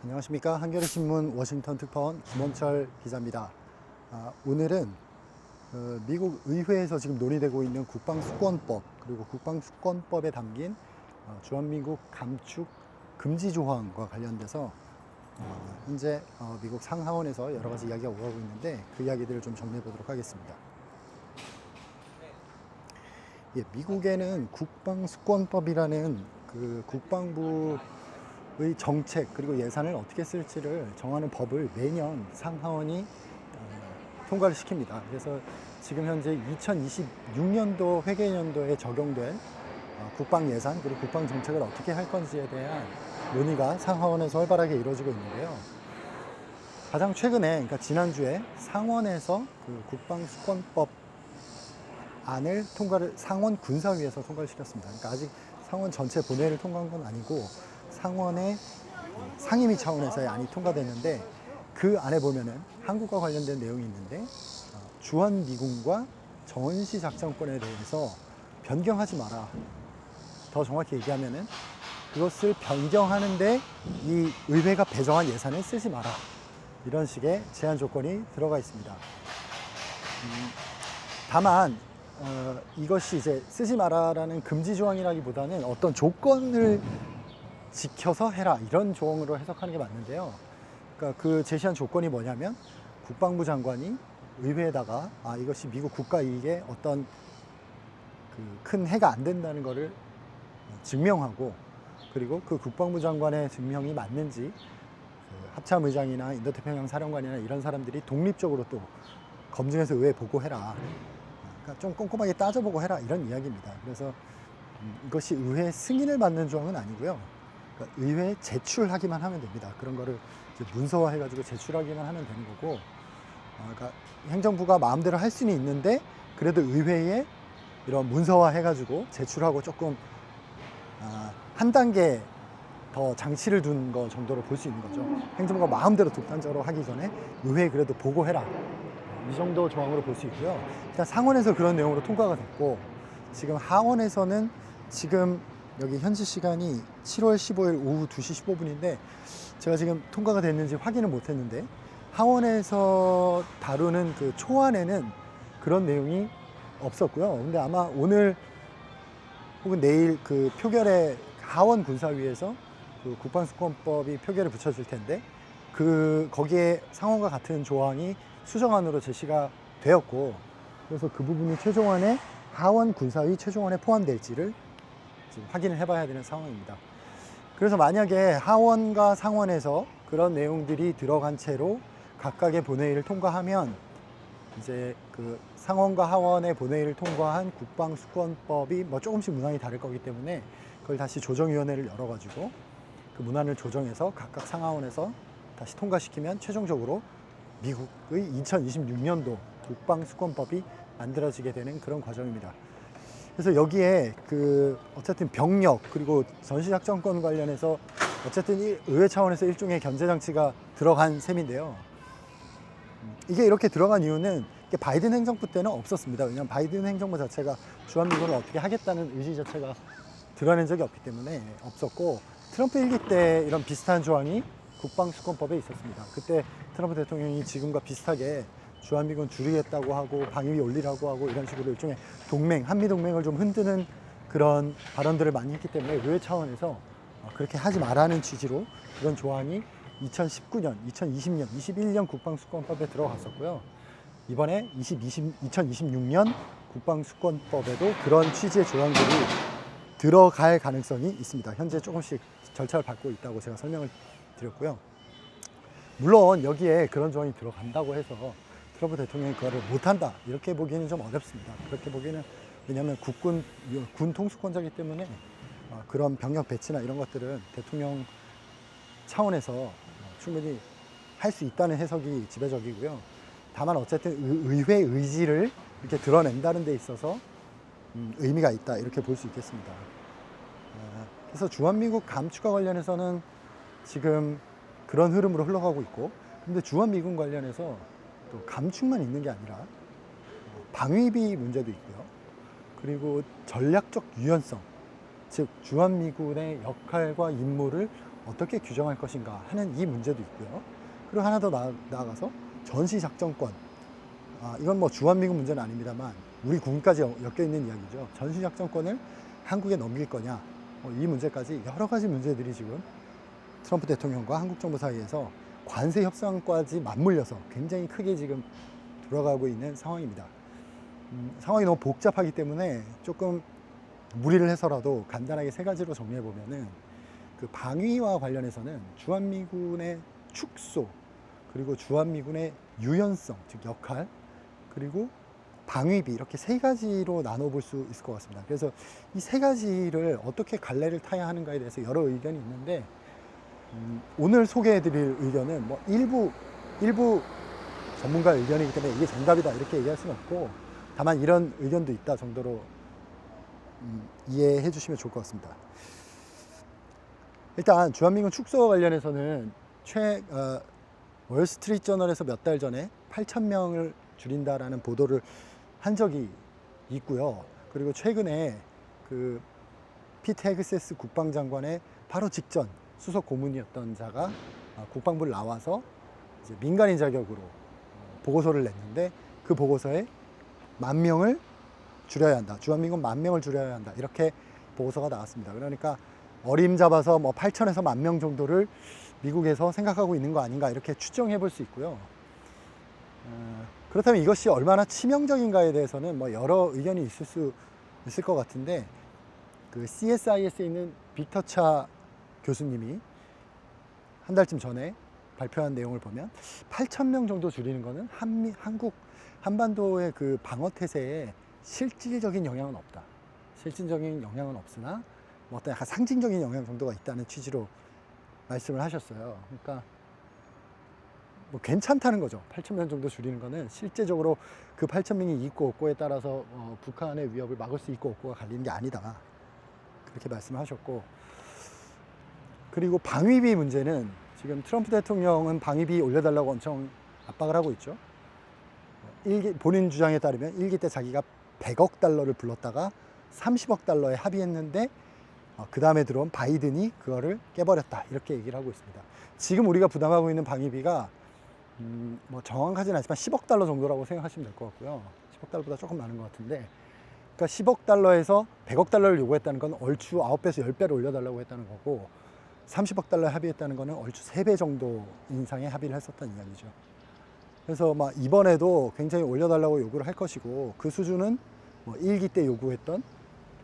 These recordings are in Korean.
안녕하십니까. 한겨레신문 워싱턴 특파원 김원철 기자입니다. 오늘은 미국 의회에서 지금 논의되고 있는 국방수권법 그리고 국방수권법에 담긴 주한미국 감축 금지 조항과 관련돼서 현재 미국 상하원에서 여러 가지 이야기가 오가고 있는데 그 이야기들을 좀 정리해 보도록 하겠습니다. 예, 미국에는 국방수권법이라는 그 국방부의 정책 그리고 예산을 어떻게 쓸지를 정하는 법을 매년 상하원이 통과를 시킵니다. 그래서 지금 현재 2026년도 회계연도에 적용된 국방 예산 그리고 국방 정책을 어떻게 할 건지에 대한 논의가 상하원에서 활발하게 이루어지고 있는데요. 가장 최근에, 그러니까 지난주에 상원에서 그 국방수권법 안을 상원 군사위에서 통과를 시켰습니다. 그러니까 아직 상원 전체 본회의를 통과한 건 아니고 상원의 상임위 차원에서의 안이 통과됐는데 그 안에 보면은 한국과 관련된 내용이 있는데 주한미군과 전시 작전권에 대해서 변경하지 마라. 더 정확히 얘기하면은 그것을 변경하는데 이 의회가 배정한 예산을 쓰지 마라. 이런 식의 제한 조건이 들어가 있습니다. 다만 이것이 이제 쓰지 마라라는 금지 조항이라기보다는 어떤 조건을 지켜서 해라 이런 조항으로 해석하는 게 맞는데요. 그러니까 그 제시한 조건이 뭐냐면 국방부 장관이 의회에다가 이것이 미국 국가 이익에 어떤 그 큰 해가 안 된다는 것을 증명하고 그리고 그 국방부 장관의 증명이 맞는지 그 합참 의장이나 인도태평양 사령관이나 이런 사람들이 독립적으로 또 검증해서 의회에 보고해라. 그러니까 좀 꼼꼼하게 따져보고 해라 이런 이야기입니다. 그래서 이것이 의회 승인을 받는 조항은 아니고요. 그러니까 의회에 제출하기만 하면 됩니다. 그런 거를 이제 문서화해가지고 제출하기만 하면 되는 거고, 그러니까 행정부가 마음대로 할 수는 있는데 그래도 의회에 이런 문서화해가지고 제출하고 조금 한 단계 더 장치를 둔 거 정도로 볼 수 있는 거죠. 행정부가 마음대로 독단적으로 하기 전에 의회에 그래도 보고해라. 이 정도 조항으로 볼 수 있고요. 일단 상원에서 그런 내용으로 통과가 됐고 지금 하원에서는 지금 여기 현지 시간이 7월 15일 오후 2시 15분인데 제가 지금 통과가 됐는지 확인을 못했는데 하원에서 다루는 그 초안에는 그런 내용이 없었고요. 근데 아마 오늘 혹은 내일 그 표결에 하원 군사위에서 그 국방수권법이 표결에 붙여질 텐데 거기에 상원과 같은 조항이 수정안으로 제시가 되었고 그래서 그 부분이 최종안에 하원 군사위 최종안에 포함될지를 지금 확인을 해봐야 되는 상황입니다. 그래서 만약에 하원과 상원에서 그런 내용들이 들어간 채로 각각의 본회의를 통과하면 이제 그 상원과 하원의 본회의를 통과한 국방수권법이 뭐 조금씩 문항이 다를 거기 때문에 그걸 다시 조정위원회를 열어가지고 그 문안을 조정해서 각각 상하원에서 다시 통과시키면 최종적으로 미국의 2026년도 국방수권법이 만들어지게 되는 그런 과정입니다. 그래서 여기에 그 어쨌든 병력 그리고 전시작전권 관련해서 어쨌든 의회 차원에서 일종의 견제장치가 들어간 셈인데요. 이게 이렇게 들어간 이유는 바이든 행정부 때는 없었습니다. 왜냐하면 바이든 행정부 자체가 주한미군을 어떻게 하겠다는 의지 자체가 드러낸 적이 없기 때문에 없었고 트럼프 1기 때 이런 비슷한 조항이 국방수권법에 있었습니다. 그때 트럼프 대통령이 지금과 비슷하게 주한미군 줄이겠다고 하고 방위비 올리라고 하고 이런 식으로 일종의 동맹, 한미동맹을 좀 흔드는 그런 발언들을 많이 했기 때문에 의회 차원에서 그렇게 하지 말라는 취지로 그런 조항이 2019년, 2020년, 21년 국방수권법에 들어갔었고요. 이번에 2026년 국방수권법에도 그런 취지의 조항들이 들어갈 가능성이 있습니다. 현재 조금씩 절차를 밟고 있다고 제가 설명을 드렸고요. 물론 여기에 그런 조항이 들어간다고 해서 트럼프 대통령이 그거를 못한다 이렇게 보기는 좀 어렵습니다. 그렇게 보기는 왜냐하면 군 통수권자이기 때문에 그런 병력 배치나 이런 것들은 대통령 차원에서 충분히 할 수 있다는 해석이 지배적이고요. 다만 어쨌든 의회 의지를 이렇게 드러낸다는 데 있어서 의미가 있다 이렇게 볼 수 있겠습니다. 그래서 주한미국 감축과 관련해서는 지금 그런 흐름으로 흘러가고 있고 근데 주한미군 관련해서 또 감축만 있는 게 아니라 방위비 문제도 있고요. 그리고 전략적 유연성, 즉 주한미군의 역할과 임무를 어떻게 규정할 것인가 하는 이 문제도 있고요. 그리고 하나 더 나아가서 전시작전권. 이건 뭐 주한미군 문제는 아닙니다만 우리 군까지 엮여 있는 이야기죠. 전시작전권을 한국에 넘길 거냐, 이 문제까지 여러 가지 문제들이 지금 트럼프 대통령과 한국 정부 사이에서 관세 협상까지 맞물려서 굉장히 크게 지금 돌아가고 있는 상황입니다. 상황이 너무 복잡하기 때문에 조금 무리를 해서라도 간단하게 세 가지로 정리해 보면은, 그 방위와 관련해서는 주한미군의 축소, 그리고 주한미군의 유연성, 즉 역할, 그리고 방위비, 이렇게 세 가지로 나눠볼 수 있을 것 같습니다. 그래서 이 세 가지를 어떻게 갈래를 타야 하는가에 대해서 여러 의견이 있는데, 오늘 소개해드릴 의견은 뭐 일부 전문가 의견이기 때문에 이게 정답이다 이렇게 얘기할 수는 없고, 다만 이런 의견도 있다 정도로 이해해 주시면 좋을 것 같습니다. 일단 주한미군 축소와 관련해서는 월스트리트 저널에서 몇 달 전에 8,000명을 줄인다라는 보도를 한 적이 있고요. 그리고 최근에 그 피트 헤그세스 국방장관의 바로 직전 수석 고문이었던 자가 국방부를 나와서 이제 민간인 자격으로 보고서를 냈는데, 그 보고서에 10,000명을 줄여야 한다, 주한미군 10,000명을 줄여야 한다, 이렇게 보고서가 나왔습니다. 그러니까 어림잡아서 뭐 8,000에서 10,000명 정도를 미국에서 생각하고 있는 거 아닌가, 이렇게 추정해 볼 수 있고요. 그렇다면 이것이 얼마나 치명적인가에 대해서는 뭐 여러 의견이 있을 것 같은데, 그 CSIS에 있는 빅터 차 교수님이 한 달쯤 전에 발표한 내용을 보면 8,000명 정도 줄이는 것은 한국 한반도의 그 방어 태세에 실질적인 영향은 없다. 실질적인 영향은 없으나 뭐 어떤 약간 상징적인 영향 정도가 있다는 취지로 말씀을 하셨어요. 그러니까 뭐 괜찮다는 거죠. 8,000명 정도 줄이는 거는 실제적으로 그 8,000명이 있고 없고에 따라서 북한의 위협을 막을 수 있고 없고가 갈리는 게 아니다, 그렇게 말씀하셨고, 그리고 방위비 문제는 지금 트럼프 대통령은 방위비 올려달라고 엄청 압박을 하고 있죠. 본인 주장에 따르면 1기 때 자기가 100억 달러를 불렀다가 30억 달러에 합의했는데 그 다음에 들어온 바이든이 그거를 깨버렸다, 이렇게 얘기를 하고 있습니다. 지금 우리가 부담하고 있는 방위비가 뭐 정확하지는 않지만 10억 달러 정도라고 생각하시면 될 것 같고요. 10억 달러보다 조금 많은 것 같은데, 그러니까 10억 달러에서 100억 달러를 요구했다는 건 얼추 9배에서 10배를 올려달라고 했다는 거고, 30억 달러에 합의했다는 거는 얼추 3배 정도 인상에 합의를 했었다는 이야기죠. 그래서 막 이번에도 굉장히 올려달라고 요구를 할 것이고, 그 수준은 뭐 1기 때 요구했던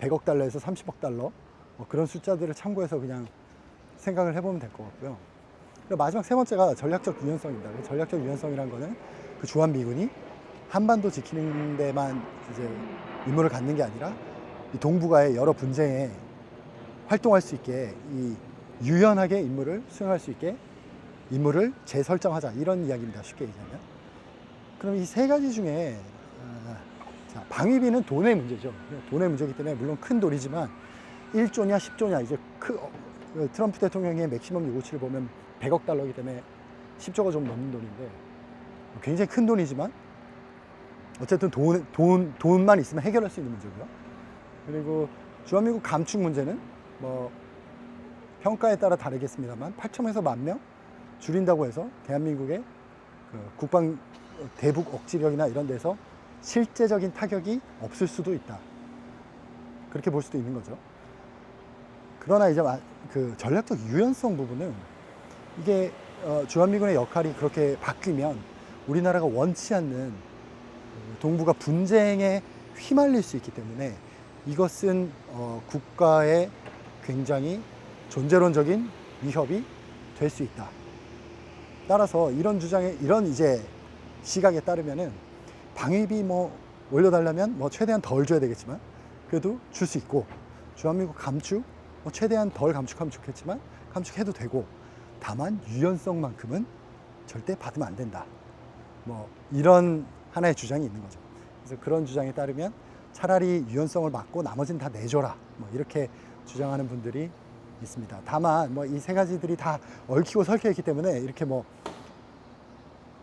100억 달러에서 30억 달러, 뭐 그런 숫자들을 참고해서 그냥 생각을 해보면 될 것 같고요. 그리고 마지막 세 번째가 전략적 유연성입니다. 전략적 유연성이라는 거는 그 주한미군이 한반도 지키는 데만 이제 임무를 갖는 게 아니라 이 동북아의 여러 분쟁에 활동할 수 있게, 이 유연하게 임무를 수행할 수 있게 임무를 재설정하자, 이런 이야기입니다. 쉽게 얘기하면. 그럼 이 세 가지 중에 자, 방위비는 돈의 문제죠. 돈의 문제이기 때문에 물론 큰 돈이지만 1조냐 10조냐, 이제 트럼프 대통령의 맥시멈 요구치를 보면 100억 달러이기 때문에 10조가 좀 넘는 돈인데 굉장히 큰 돈이지만 어쨌든 돈만 있으면 해결할 수 있는 문제고요. 그리고 주한미군 감축 문제는 뭐 평가에 따라 다르겠습니다만 8,000에서 10,000명 줄인다고 해서 대한민국의 그 국방 대북 억지력이나 이런 데서 실제적인 타격이 없을 수도 있다, 그렇게 볼 수도 있는 거죠. 그러나 이제 그 전략적 유연성 부분은 이게 주한미군의 역할이 그렇게 바뀌면 우리나라가 원치 않는 동북아 분쟁에 휘말릴 수 있기 때문에 이것은 국가의 굉장히 존재론적인 위협이 될 수 있다. 따라서 이런 이제 시각에 따르면은 방위비 뭐 올려달라면 뭐 최대한 덜 줘야 되겠지만 그래도 줄 수 있고, 주한미군 감축 뭐 최대한 덜 감축하면 좋겠지만 감축해도 되고, 다만 유연성만큼은 절대 받으면 안 된다, 뭐 이런 하나의 주장이 있는 거죠. 그래서 그런 주장에 따르면 차라리 유연성을 막고 나머지는 다 내줘라, 뭐 이렇게 주장하는 분들이 있습니다. 다만 뭐 이 세 가지들이 다 얽히고 설켜 있기 때문에 이렇게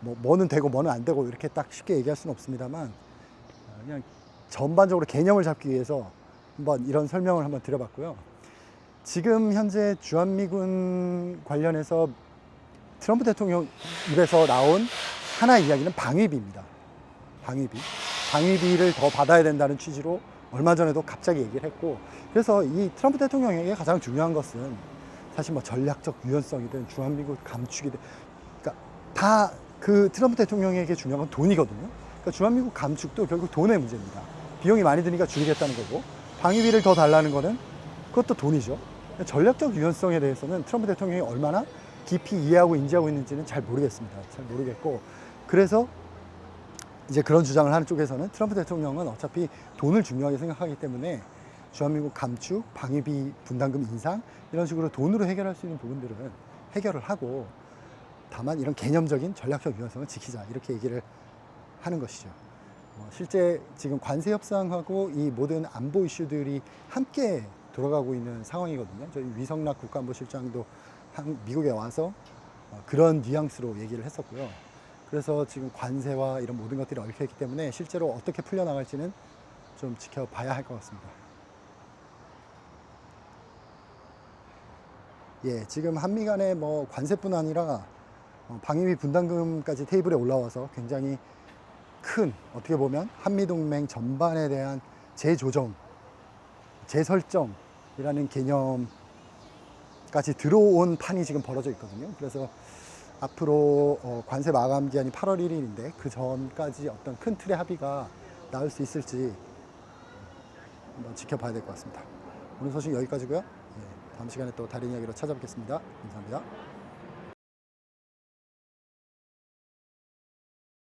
뭐는 되고 뭐는 안 되고 이렇게 딱 쉽게 얘기할 수는 없습니다만, 그냥 전반적으로 개념을 잡기 위해서 한번 이런 설명을 한번 드려봤고요. 지금 현재 주한미군 관련해서 트럼프 대통령 입에서 나온 하나의 이야기는 방위비입니다. 방위비를 더 받아야 된다는 취지로 얼마 전에도 갑자기 얘기를 했고, 그래서 이 트럼프 대통령에게 가장 중요한 것은 사실 뭐 전략적 유연성이든 주한미군 감축이든, 그러니까 다 그 트럼프 대통령에게 중요한 건 돈이거든요. 그러니까 주한미군 감축도 결국 돈의 문제입니다. 비용이 많이 드니까 줄이겠다는 거고, 방위비를 더 달라는 거는 그것도 돈이죠. 전략적 유연성에 대해서는 트럼프 대통령이 얼마나 깊이 이해하고 인지하고 있는지는 잘 모르겠습니다. 잘 모르겠고, 그래서 이제 그런 주장을 하는 쪽에서는 트럼프 대통령은 어차피 돈을 중요하게 생각하기 때문에 주한미군 감축, 방위비 분담금 인상 이런 식으로 돈으로 해결할 수 있는 부분들은 해결을 하고, 다만 이런 개념적인 전략적 유연성을 지키자 이렇게 얘기를 하는 것이죠. 실제 지금 관세 협상하고 이 모든 안보 이슈들이 함께 돌아가고 있는 상황이거든요. 저희 위성락 국가안보실장도 미국에 와서 그런 뉘앙스로 얘기를 했었고요. 그래서 지금 관세와 이런 모든 것들이 얽혀있기 때문에 실제로 어떻게 풀려나갈지는 좀 지켜봐야 할 것 같습니다. 예, 지금 한미 간의 뭐 관세뿐 아니라 방위비 분담금까지 테이블에 올라와서 굉장히 큰, 어떻게 보면 한미동맹 전반에 대한 재조정, 재설정이라는 개념까지 들어온 판이 지금 벌어져 있거든요. 그래서 앞으로 관세 마감 기한이 8월 1일인데 그 전까지 어떤 큰 틀의 합의가 나올 수 있을지 한번 지켜봐야 될 것 같습니다. 오늘 소식 여기까지고요. 예, 다음 시간에 또 다른 이야기로 찾아뵙겠습니다. 감사합니다.